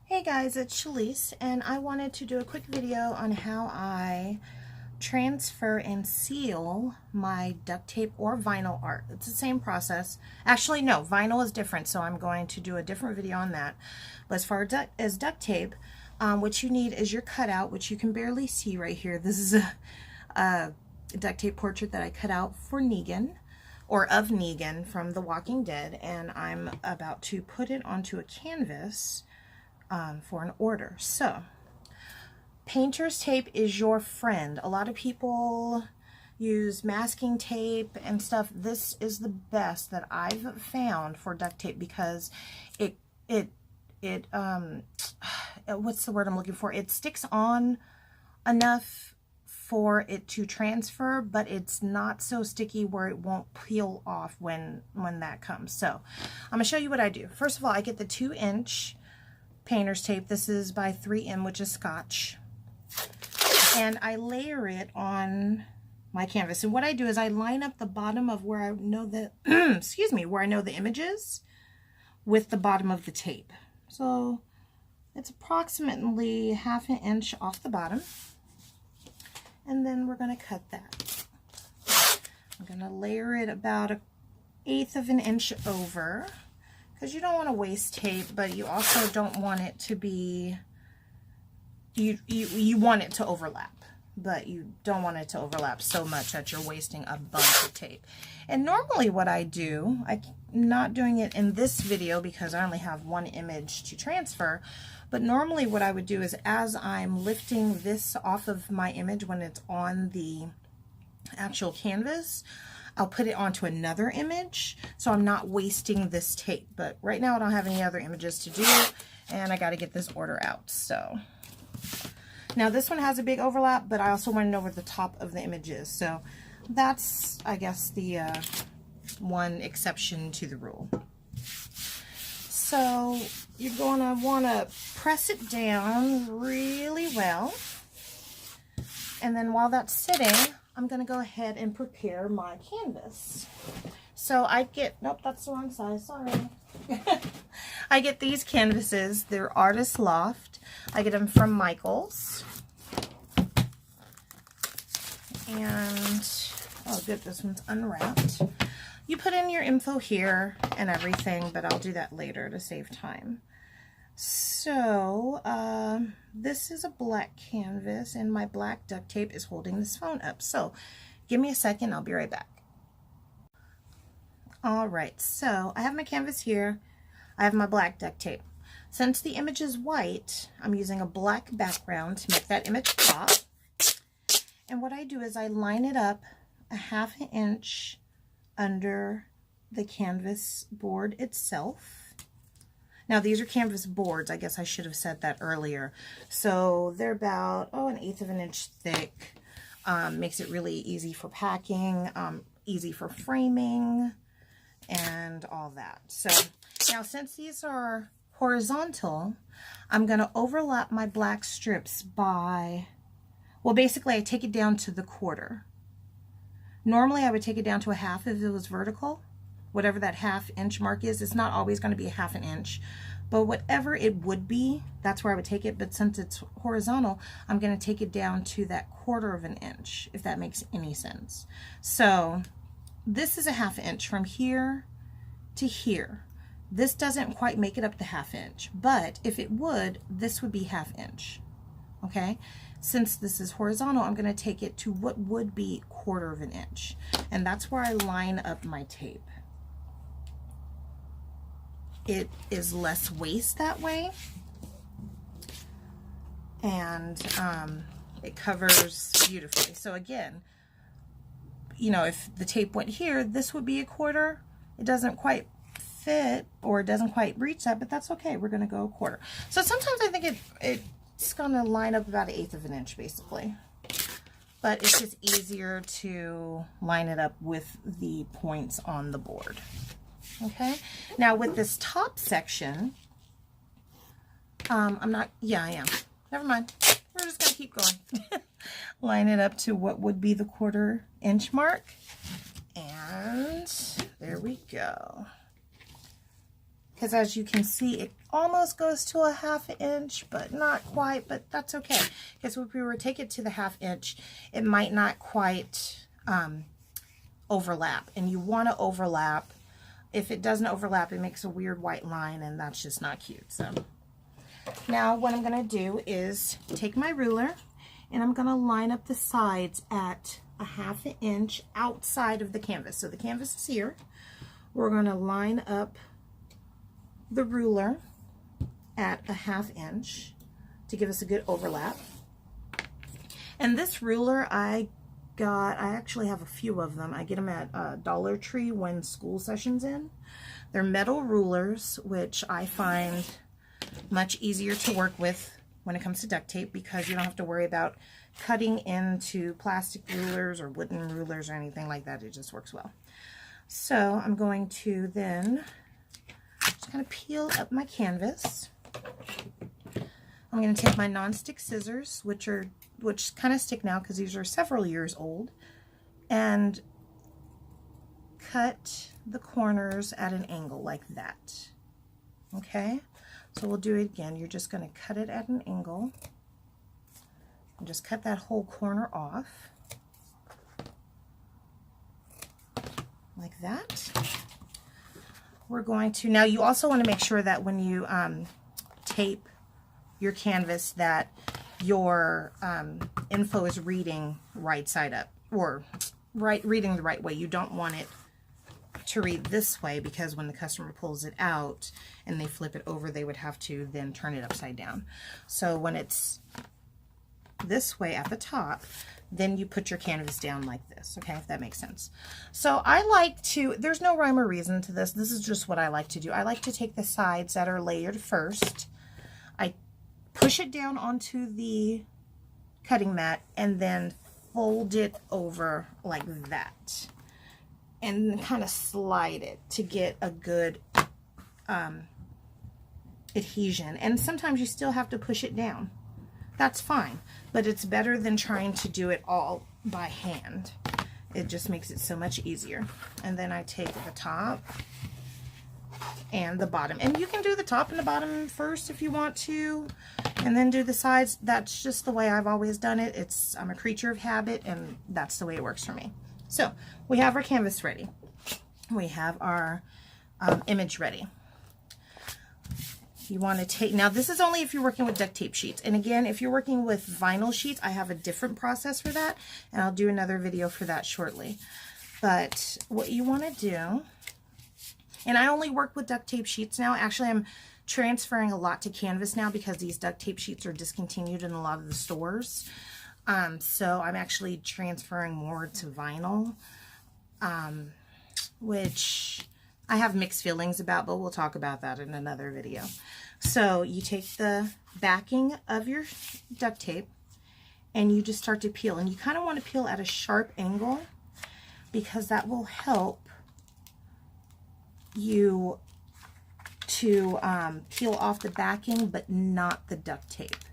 Hey guys, it's Shalise, and I wanted to do a quick video on how I transfer and seal my duct tape or vinyl art. It's the same process. Actually, no, vinyl is different, so I'm going to do a different video on that. But as far as duct tape, what you need is your cutout, which you can barely see right here. This is a duct tape portrait that I cut out for Negan, or of Negan from The Walking Dead, and I'm about to put it onto a canvas for an order. So, painter's tape is your friend. A lot of people use masking tape and stuff. This is the best that I've found for duct tape because it what's the word I'm looking for? It sticks on enough for it to transfer, but it's not so sticky where it won't peel off when that comes. So, I'm gonna show you what I do. First of all, I get the 2-inch painter's tape. This is by 3M, which is Scotch, and I layer it on my canvas. And what I do is I line up the bottom of where I know the excuse me, where I know the image is with the bottom of the tape. So it's approximately 1/2 inch off the bottom, and then we're going to cut that. I'm going to layer it about 1/8 of an inch over, because you don't want to waste tape, but you also don't want it to be, you want it to overlap, but you don't want it to overlap so much that you're wasting a bunch of tape. And normally what I do, I'm not doing it in this video because I only have one image to transfer, but normally what I would do is as I'm lifting this off of my image when it's on the actual canvas, I'll put it onto another image, so I'm not wasting this tape. But right now I don't have any other images to do, and I got to get this order out. So now this one has a big overlap, but I also want to know where the top of the image is. So that's, I guess, the one exception to the rule. So you're going to want to press it down really well, and then while that's sitting, I'm going to go ahead and prepare my canvas. So I get, nope, that's the wrong size, sorry. I get these canvases, they're Artist Loft. I get them from Michael's. And, oh good, this one's unwrapped. You put in your info here and everything, but I'll do that later to save time. So, this is a black canvas, and my black duct tape is holding this phone up. So, give me a second, I'll be right back. Alright, so I have my canvas here. I have my black duct tape. Since the image is white, I'm using a black background to make that image pop. And what I do is I line it up 1/2 inch under the canvas board itself. Now these are canvas boards, I guess I should have said that earlier. So they're about, 1/8 of an inch thick. Makes it really easy for packing, easy for framing, and all that. So now since these are horizontal, I'm going to overlap my black strips by, well basically I take it down to the 1/4. Normally I would take it down to 1/2 if it was vertical. Whatever that 1/2 inch mark is, it's not always going to be 1/2 an inch, but whatever it would be, that's where I would take it. But since it's horizontal, I'm going to take it down to that 1/4 of an inch, if that makes any sense. So this is a 1/2 inch from here to here. This doesn't quite make it up to 1/2 inch, but if it would, this would be 1/2 inch. Okay, since this is horizontal, I'm going to take it to what would be 1/4 of an inch, and that's where I line up my tape. It is less waste that way, and it covers beautifully. So again, you know, if the tape went here, this would be a 1/4. It doesn't quite fit, or it doesn't quite reach that, but that's okay. We're going to go 1/4. So sometimes I think it's going to line up about 1/8 of an inch basically, but it's just easier to line it up with the points on the board. Okay, now with this top section, I'm not, yeah, I am. Never mind. We're just going to keep going. Line it up to what would be the 1/4 inch mark. And there we go. because as you can see, it almost goes to a 1/2 inch, but not quite, but that's okay. Because if we were to take it to the 1/2 inch, it might not quite overlap, and you want to overlap. If it doesn't overlap, it makes a weird white line, and that's just not cute. So now what I'm going to do is take my ruler, and I'm going to line up the sides at a 1/2 inch outside of the canvas. So the canvas is here. We're going to line up the ruler at a 1/2 inch to give us a good overlap. And this ruler I actually have a few of them. I get them at Dollar Tree when school session's in. They're metal rulers, which I find much easier to work with when it comes to duct tape, because you don't have to worry about cutting into plastic rulers or wooden rulers or anything like that. It just works well. So I'm going to then just kind of peel up my canvas. I'm going to take my non-stick scissors, which kind of stick now because these are several years old, and cut the corners at an angle like that. Okay, so we'll do it again. You're just going to cut it at an angle and just cut that whole corner off like that. We're going to, now you also want to make sure that when you tape your canvas that your info is reading right side up, or reading the right way. You don't want it to read this way, because when the customer pulls it out and they flip it over, they would have to then turn it upside down. So when it's this way at the top, then you put your canvas down like this, okay, if that makes sense. So I like to, there's no rhyme or reason to this. This is just what I like to do. I like to take the sides that are layered first. I push it down onto the cutting mat and then fold it over like that, and kind of slide it to get a good adhesion. And sometimes you still have to push it down. That's fine, but it's better than trying to do it all by hand. It just makes it so much easier. And then I take the top and the bottom, and you can do the top and the bottom first if you want to, and then do the sides. That's just the way I've always done it. I'm a creature of habit, and that's the way it works for me. So we have our canvas ready. We have our image ready. You want to take, now this is only if you're working with duct tape sheets. And again, if you're working with vinyl sheets, I have a different process for that, and I'll do another video for that shortly. But what you want to do, and I only work with duct tape sheets now. Actually, I'm transferring a lot to canvas now because these duct tape sheets are discontinued in a lot of the stores. So I'm actually transferring more to vinyl, which I have mixed feelings about, but we'll talk about that in another video. So you take the backing of your duct tape and you just start to peel. And you kind of want to peel at a sharp angle, because that will help you to peel off the backing, but not the duct tape.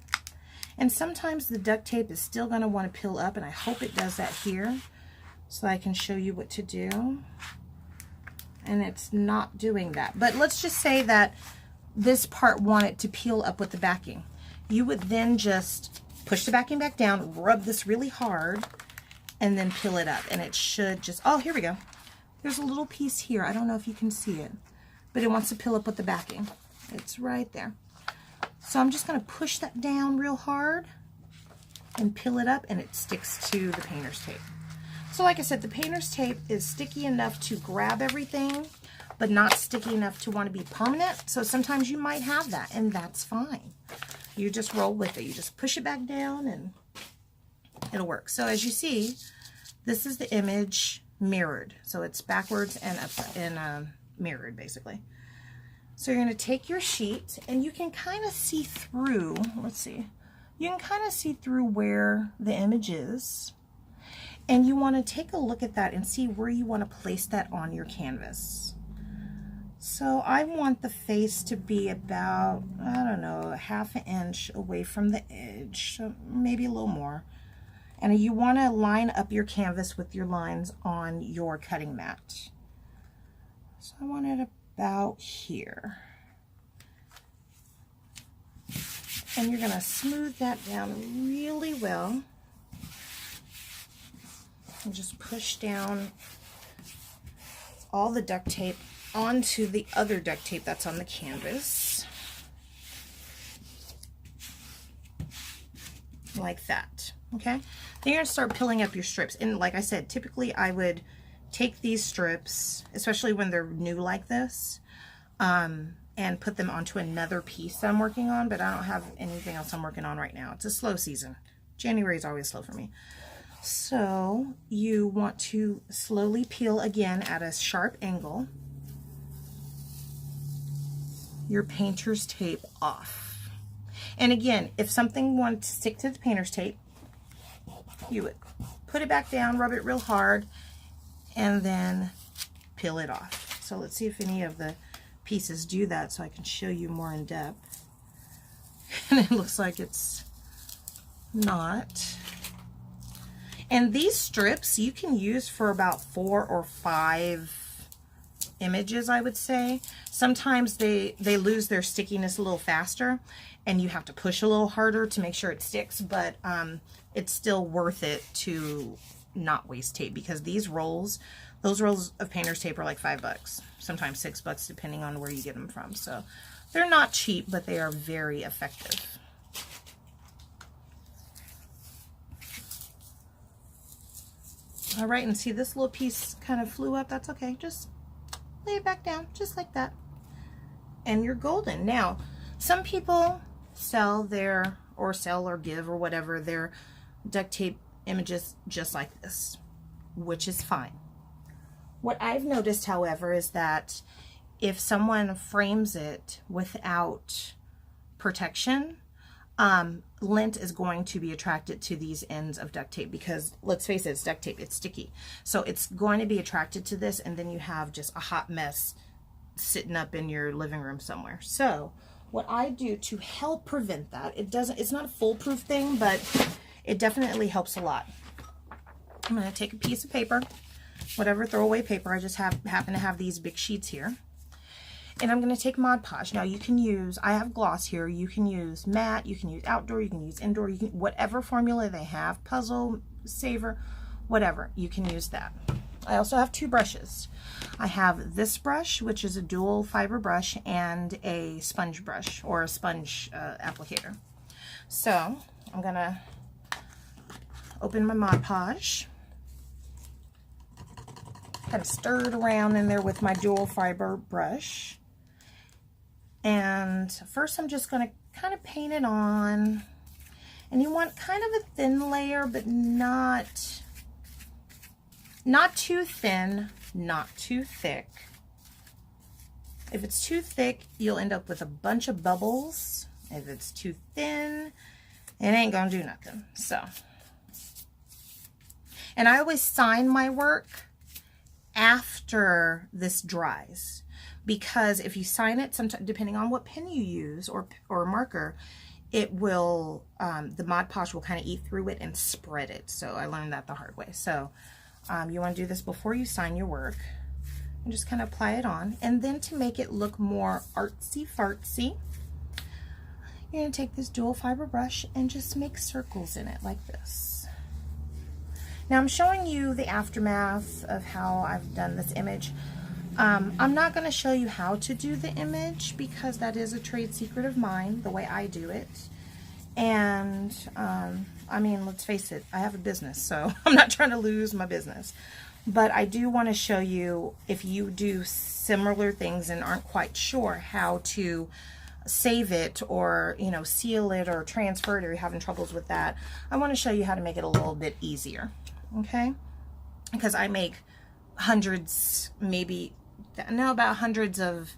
And sometimes the duct tape is still going to want to peel up, and I hope it does that here so I can show you what to do. And it's not doing that. But let's just say that this part wanted to peel up with the backing. You would then just push the backing back down, rub this really hard, and then peel it up. And it should just, oh, here we go. There's a little piece here. I don't know if you can see it, but it wants to peel up with the backing. It's right there. So I'm just going to push that down real hard and peel it up, and it sticks to the painter's tape. So like I said, the painter's tape is sticky enough to grab everything, but not sticky enough to want to be permanent. So sometimes you might have that, and that's fine. You just roll with it. You just push it back down, and it'll work. So as you see, this is the image mirrored. So it's backwards and upside and mirrored, basically. So you're going to take your sheet, and you can kind of see through, let's see, you can kind of see through where the image is, and you want to take a look at that and see where you want to place that on your canvas. So I want the face to be about, I don't know, 1/2 inch away from the edge, so maybe a little more. And you want to line up your canvas with your lines on your cutting mat. So I want it about here. And you're going to smooth that down really well. And just push down all the duct tape onto the other duct tape that's on the canvas. Like that. Okay? Then you're going to start peeling up your strips. And like I said, typically I would take these strips, especially when they're new like this, and put them onto another piece that I'm working on, but I don't have anything else I'm working on right now. It's a slow season. January is always slow for me. So you want to slowly peel again at a sharp angle your painter's tape off. And again, if something wanted to stick to the painter's tape, you would put it back down, rub it real hard, and then peel it off. So let's see if any of the pieces do that so I can show you more in depth. And it looks like it's not. And these strips you can use for about 4 or 5 images, I would say. Sometimes they lose their stickiness a little faster and you have to push a little harder to make sure it sticks, but it's still worth it to not waste tape, because these rolls, those rolls of painter's tape are like $5, sometimes $6 depending on where you get them from. So they're not cheap, but they are very effective. All right, and see this little piece kind of flew up. That's okay. Just lay it back down, just like that. And you're golden. Now, some people sell or give or whatever their duct tape images just like this, which is fine. What I've noticed, however, is that if someone frames it without protection, lint is going to be attracted to these ends of duct tape, because let's face it, it's duct tape, it's sticky. So it's going to be attracted to this, and then you have just a hot mess sitting up in your living room somewhere. So what I do to help prevent that, it's not a foolproof thing, but it definitely helps a lot. I'm going to take a piece of paper, whatever throwaway paper, I just happen to have these big sheets here. And I'm going to take Mod Podge. Now you can use, I have gloss here, you can use matte, you can use outdoor, you can use indoor, you can, whatever formula they have, puzzle, saver, whatever, you can use that. I also have 2 brushes. I have this brush, which is a dual fiber brush, and a sponge brush, or a sponge applicator. So I'm going to open my Mod Podge, kind of stir it around in there with my dual fiber brush. And first I'm just going to kind of paint it on. And you want kind of a thin layer, but not too thin, not too thick. If it's too thick, you'll end up with a bunch of bubbles. If it's too thin, it ain't gonna do nothing. So, and I always sign my work after this dries, because if you sign it, sometimes depending on what pen you use or marker, it will the Mod Podge will kind of eat through it and spread it. So I learned that the hard way. So you want to do this before you sign your work, and just kind of apply it on. And then to make it look more artsy fartsy, you're going to take this dual fiber brush and just make circles in it like this. Now I'm showing you the aftermath of how I've done this image. I'm not going to show you how to do the image, because that is a trade secret of mine, the way I do it. And I mean, let's face it, I have a business, so I'm not trying to lose my business. But I do want to show you, if you do similar things and aren't quite sure how to save it, or seal it or transfer it, or you're having troubles with that, I want to show you how to make it a little bit easier. Okay, because I make hundreds, about hundreds of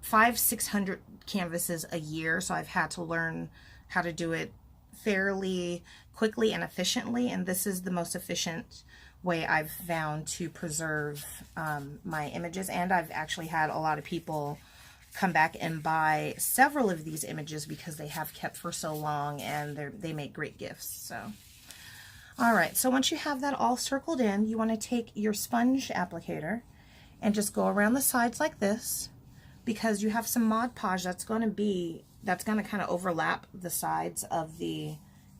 500-600 canvases a year, so I've had to learn how to do it fairly quickly and efficiently, and this is the most efficient way I've found to preserve my images. And I've actually had a lot of people come back and buy several of these images because they have kept for so long, and they make great gifts. So alright, so once you have that all circled in, you want to take your sponge applicator and just go around the sides like this, because you have some Mod Podge that's going to be that's going to kind of overlap the sides of the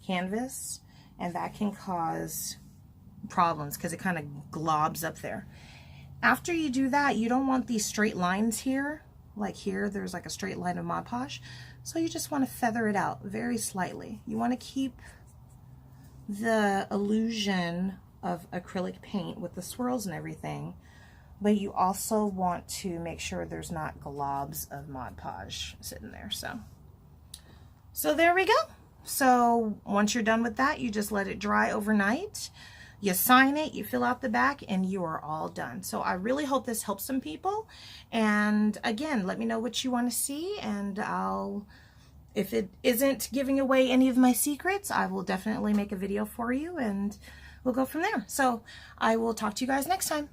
canvas, and that can cause problems because it kind of globs up there. After you do that, you don't want these straight lines here. Like here, there's like a straight line of Mod Podge. So you just want to feather it out very slightly. You want to keep the illusion of acrylic paint with the swirls and everything, but you also want to make sure there's not globs of Mod Podge sitting there. So there we go. So once you're done with that, you just let it dry overnight. You sign it, you fill out the back, and you are all done. So I really hope this helps some people. And again, let me know what you want to see, and if it isn't giving away any of my secrets, I will definitely make a video for you, and we'll go from there. So I will talk to you guys next time.